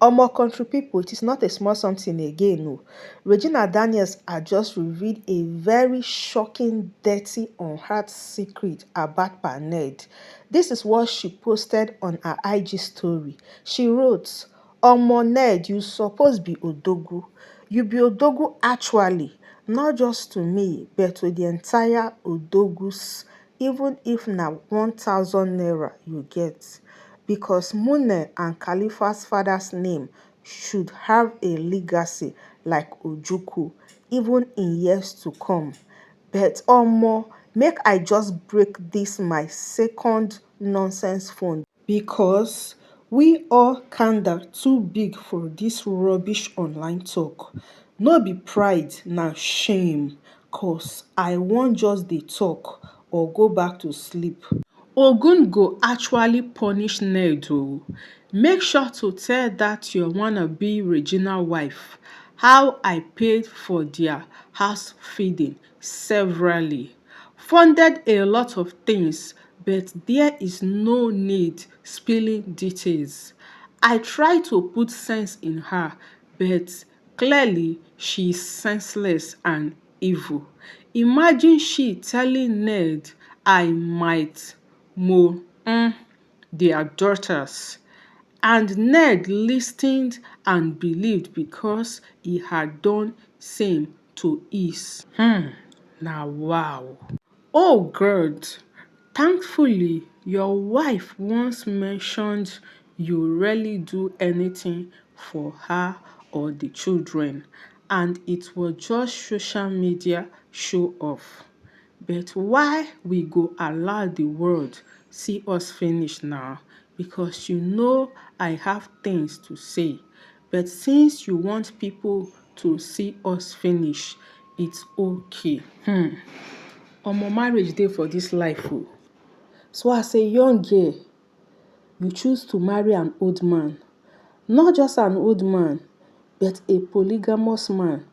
Omo country people, it is not a small something again. No. Regina Daniels had just revealed a very shocking, dirty, unheard secret about Paned. This is what she posted on her IG story. She wrote, Omo Ned, you suppose be Odogu. You be Odogu actually, not just to me, but to the entire Odogus, even if na 1,000 naira you get, because Mune and Khalifa's father's name should have a legacy like Ojukwu, even in years to come. But omo, make I just break this my second nonsense phone because we all kinda too big for this rubbish online talk. No be pride, na shame, cause I wan just dey talk or go back to sleep. Ogun go actually punish Ned o. Make sure to tell dat your wannabe Regina wife how I paid for their house feeding severally. Funded a lot of things, but there is no need spilling details. I try to put sense in her, but clearly she is senseless and evil. Imagine she telling Ned I might mow their daughters. And Ned listened and believed because he had done same to his. Now wow. Oh God, thankfully your wife once mentioned you rarely do anything for her or the children, and it was just social media show off. But why we go allow the world see us finish now? Because you know I have things to say. But since you want people to see us finish, it's okay. Omo marriage dey for this life o. So as a young girl, you choose to marry an old man. Not just an old man, but a polygamous man.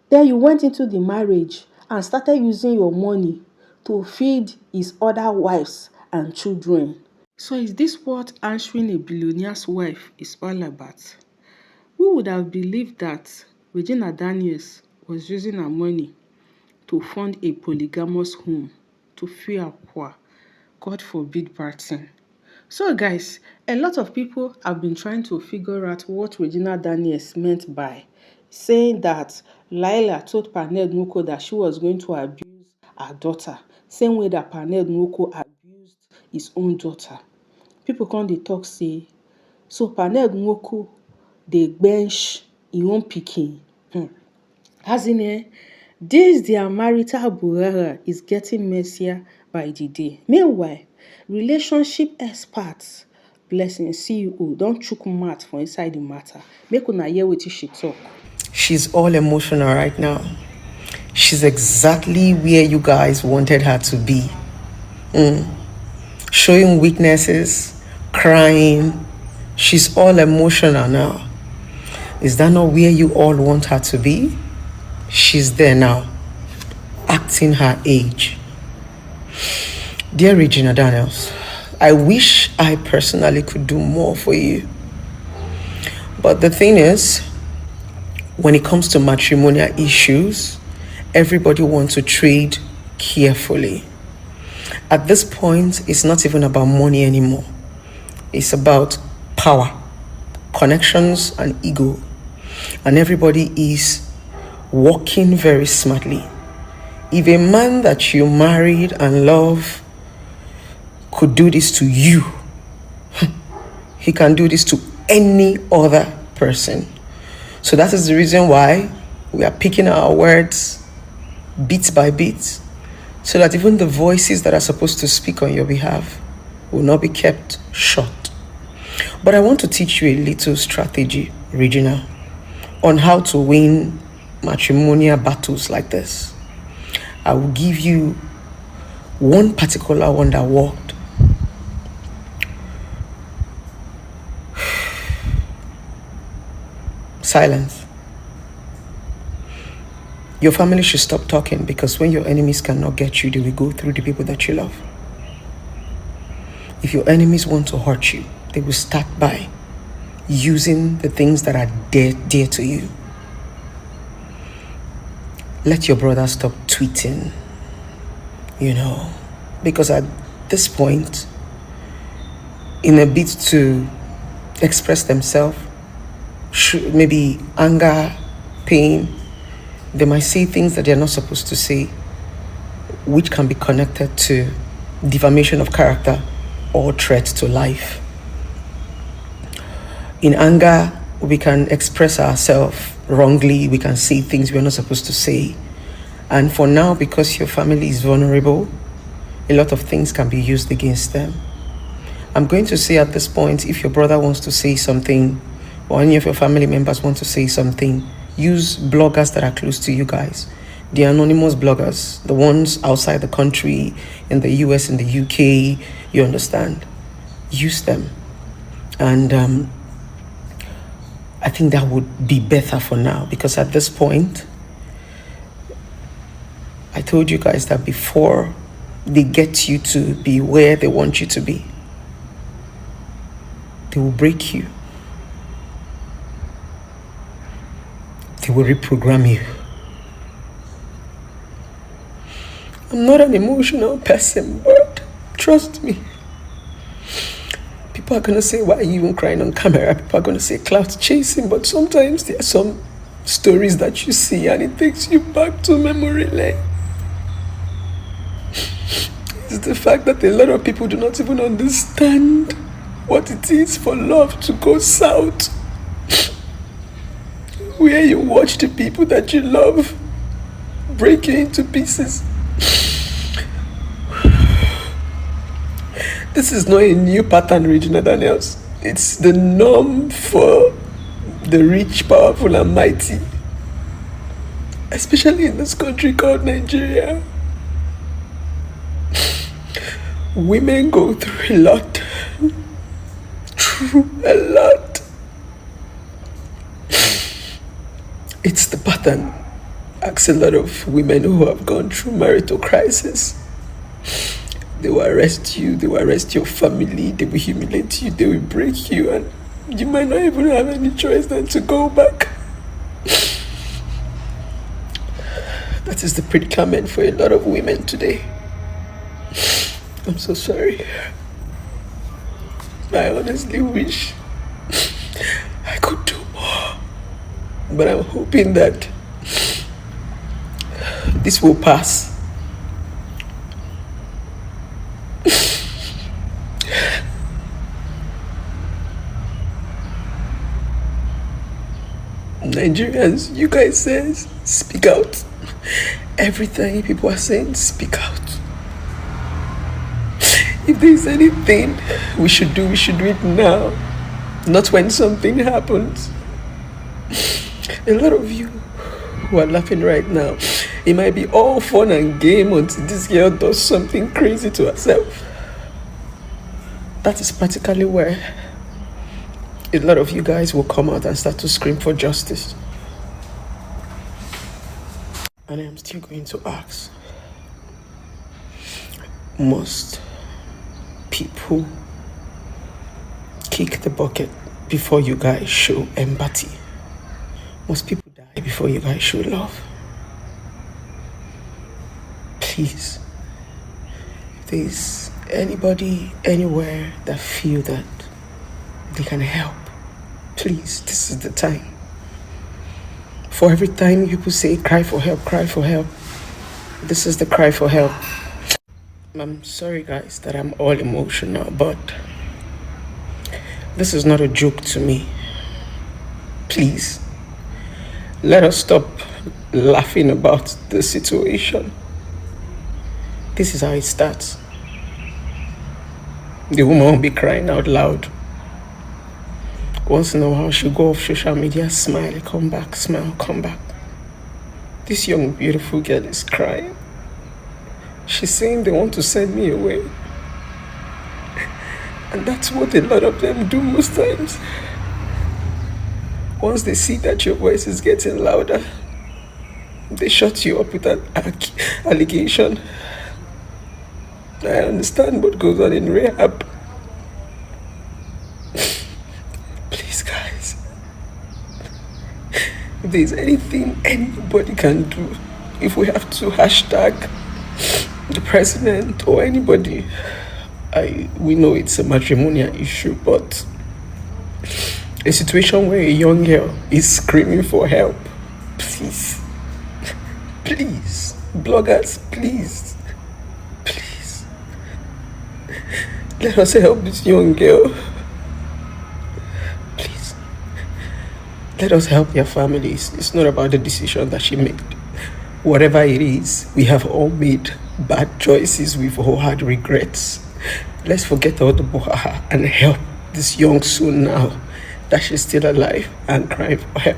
Then you went into the marriage and started using your money to feed his other wives and children. So is this what answering a billionaire's wife is all about? Who would have believed that Regina Daniels was using her money to fund a polygamous home to feed her poor, God forbid, person? So guys, a lot of people have been trying to figure out what Regina Daniels meant by saying that Laila told Paned Nwoko that she was going to abuse her daughter, same way that Paned Nwoko abused his own daughter. People come dey talk say, so Paned Nwoko dey bench im own pikin. As in this their marital brouhaha is getting messier by the day. Meanwhile, relationship experts, Blessing CEO, don chook mouth for inside the matter. Make una hear wetin she talk. She's all emotional right now. She's exactly where you guys wanted her to be. Showing weaknesses, crying. She's all emotional now. Is that not where you all want her to be? She's there now, acting her age. Dear Regina Daniels, I wish I personally could do more for you. But the thing is, when it comes to matrimonial issues, everybody wants to trade carefully. At this point, it's not even about money anymore. It's about power, connections, and ego. And everybody is working very smartly. If a man that you married and love could do this to you, he can do this to any other person. So that is the reason why we are picking our words bit by bit, so that even the voices that are supposed to speak on your behalf will not be kept short. But I want to teach you a little strategy, Regina, on how to win matrimonial battles like this. I will give you one particular one that worked. Silence. Your family should stop talking, because when your enemies cannot get you, they will go through the people that you love. If your enemies want to hurt you, they will start by using the things that are dear to you. Let your brother stop tweeting, because at this point, in a bid to express themselves, maybe anger, pain, they might say things that they're not supposed to say, which can be connected to defamation of character or threat to life. In anger, we can express ourselves wrongly, we can say things we're not supposed to say. And for now, because your family is vulnerable, a lot of things can be used against them. I'm going to say at this point, if your brother wants to say something, or any of your family members want to say something, use bloggers that are close to you guys. The anonymous bloggers, the ones outside the country, in the US, in the UK, you understand? Use them. And I think that would be better for now, because at this point, I told you guys that before they get you to be where they want you to be, they will break you. They will reprogram you. I'm not an emotional person, but trust me. People are going to say, why are you even crying on camera? People are going to say clout chasing, but sometimes there are some stories that you see and it takes you back to memory lane. It's the fact that a lot of people do not even understand what it is for love to go south, where you watch the people that you love break you into pieces. This is not a new pattern, Regina Daniels. It's the norm for the rich, powerful, and mighty, especially in this country called Nigeria. Women go through a lot. A lot. It's the pattern. Ask a lot of women who have gone through marital crisis. They will arrest you, they will arrest your family, they will humiliate you, they will break you, and you might not even have any choice than to go back. That is the predicament for a lot of women today. I'm so sorry. I honestly wish I could do more, but I'm hoping that this will pass. Nigerians, you guys say, speak out. Everything people are saying, speak out. If there's anything we should do it now, not when something happens. A lot of you who are laughing right now, it might be all fun and game until this girl does something crazy to herself. That is practically where a lot of you guys will come out and start to scream for justice. And I am still going to ask, must people kick the bucket before you guys show empathy? Must people die before you guys show love? Please, if there's anybody anywhere that feel that they can help, please, this is the time. For every time people say cry for help, this is the cry for help. I'm sorry guys that I'm all emotional, but this is not a joke to me. Please, let us stop laughing about the situation. This is how it starts. The woman will be crying out loud. Once in a while, she'll go off social media, smile, come back, smile, come back. This young, beautiful girl is crying. She's saying they want to send me away. And that's what a lot of them do most times. Once they see that your voice is getting louder, they shut you up with an allegation. I understand what goes on in rehab. Please, guys. If there's anything anybody can do, if we have to hashtag the president or anybody, we know it's a matrimonial issue, but a situation where a young girl is screaming for help, please, please, bloggers, please, please, let us help this young girl. Please, let us help their families. It's not about the decision that she made. Whatever it is, we have all made bad choices. We've all had regrets. Let's forget all the bohaha and help this young soul now that she's still alive and crying for help.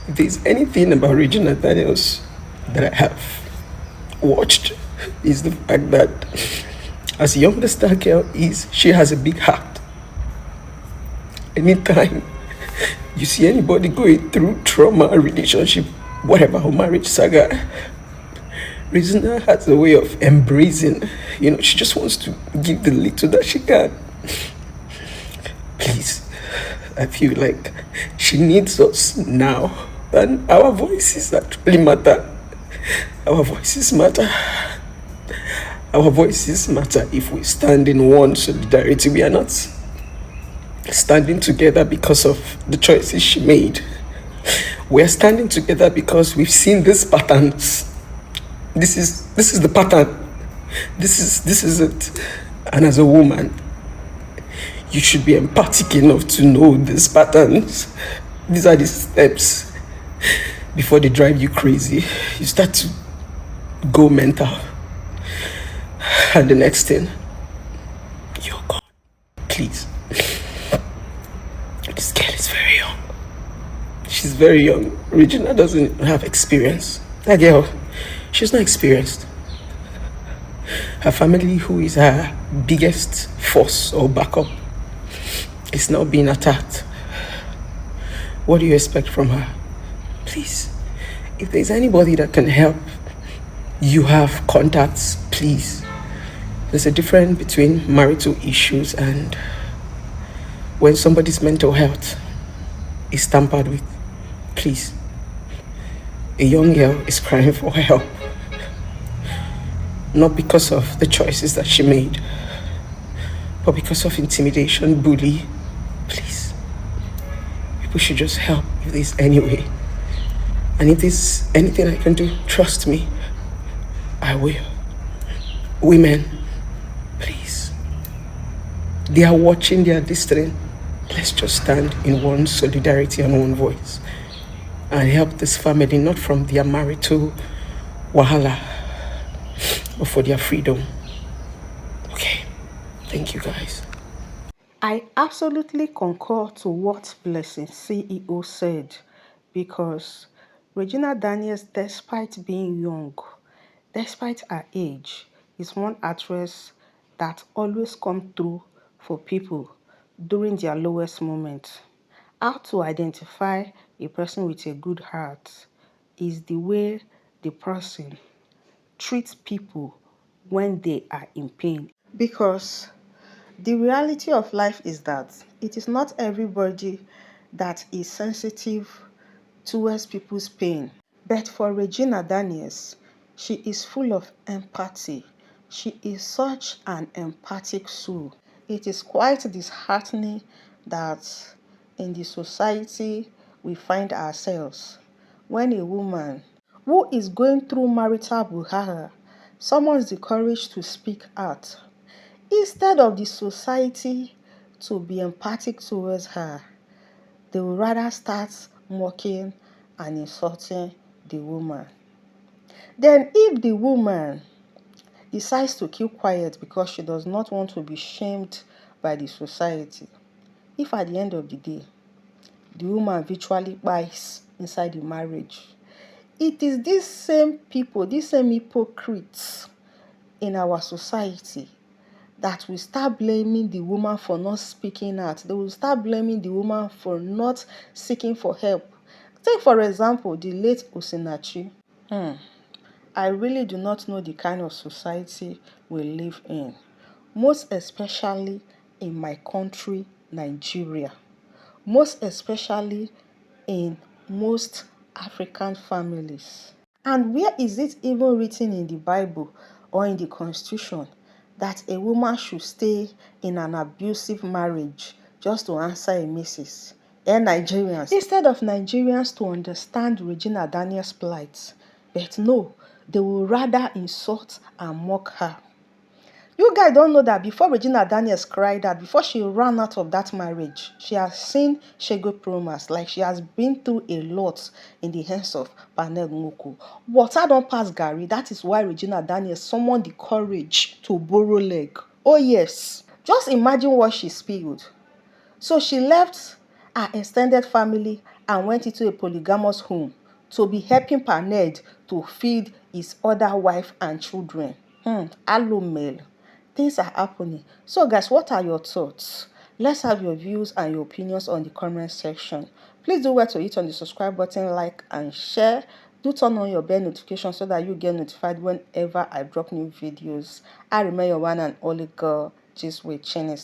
If there's anything about Regina Daniels that I have watched, is the fact that as young as that girl is, she has a big heart. Anytime you see anybody going through trauma, relationship, whatever, or marriage saga, Regina has a way of embracing. She just wants to give the little that she can. Please, I feel like she needs us now. And our voices actually matter. Our voices matter. Our voices matter if we stand in one solidarity. We are not standing together because of the choices she made. We are standing together because we've seen these patterns. This is the pattern. This is it. And as a woman, you should be empathic enough to know these patterns. These are the steps before they drive you crazy. You start to go mental. And the next thing, you're gone. Please. This girl is very young. She's very young. Regina doesn't have experience. That girl, she's not experienced. Her family, who is her biggest force or backup, is now being attacked. What do you expect from her? Please, if there's anybody that can help, you have contacts, please. There's a difference between marital issues and when somebody's mental health is tampered with. Please, a young girl is crying for help, not because of the choices that she made, but because of intimidation, bully. Please, people should just help if there's any way. And if there's anything I can do, trust me, I will. Women, please. They are watching, they are listening. Let's just stand in one solidarity and one voice and help this family, not from their marital wahala, but for their freedom. Okay, thank you guys. I absolutely concur to what Blessing CEO said because Regina Daniels, despite being young, despite her age, is one actress that always comes through for people during their lowest moments. How to identify a person with a good heart is the way the person treats people when they are in pain. Because the reality of life is that it is not everybody that is sensitive towards people's pain. But for Regina Daniels, she is full of empathy. She is such an empathic soul. It is quite disheartening that in the society we find ourselves when a woman who is going through marital buhara summons the courage to speak out. Instead of the society to be empathic towards her, they will rather start mocking and insulting the woman. Then if the woman decides to keep quiet because she does not want to be shamed by the society, if at the end of the day, the woman virtually buys inside the marriage, it is these same people, these same hypocrites in our society that will start blaming the woman for not speaking out. They will start blaming the woman for not seeking for help. Take for example the late Osinachi. I really do not know the kind of society we live in, most especially in my country, Nigeria, most especially in most African families. And where is it even written in the Bible or in the Constitution that a woman should stay in an abusive marriage just to answer a missus? And Nigerians, instead of Nigerians to understand Regina Daniels' plight, but no, they will rather insult and mock her. You guys don't know that before Regina Daniels cried out, before she ran out of that marriage, she has seen Shego Promas, like she has been through a lot in the hands of Panel Nwoko. Water don't pass Gary, that is why Regina Daniels summoned the courage to borrow leg. Oh yes, just imagine what she spilled. So she left her extended family and went into a polygamous home to be helping Paned to feed his other wife and children. Hello, Mel. Things are happening. So guys, what are your thoughts? Let's have your views and your opinions on the comment section. Please do well to hit on the subscribe button, like and share. Do turn on your bell notification so that you get notified whenever I drop new videos. I remain your one and only girl, just with Chinny.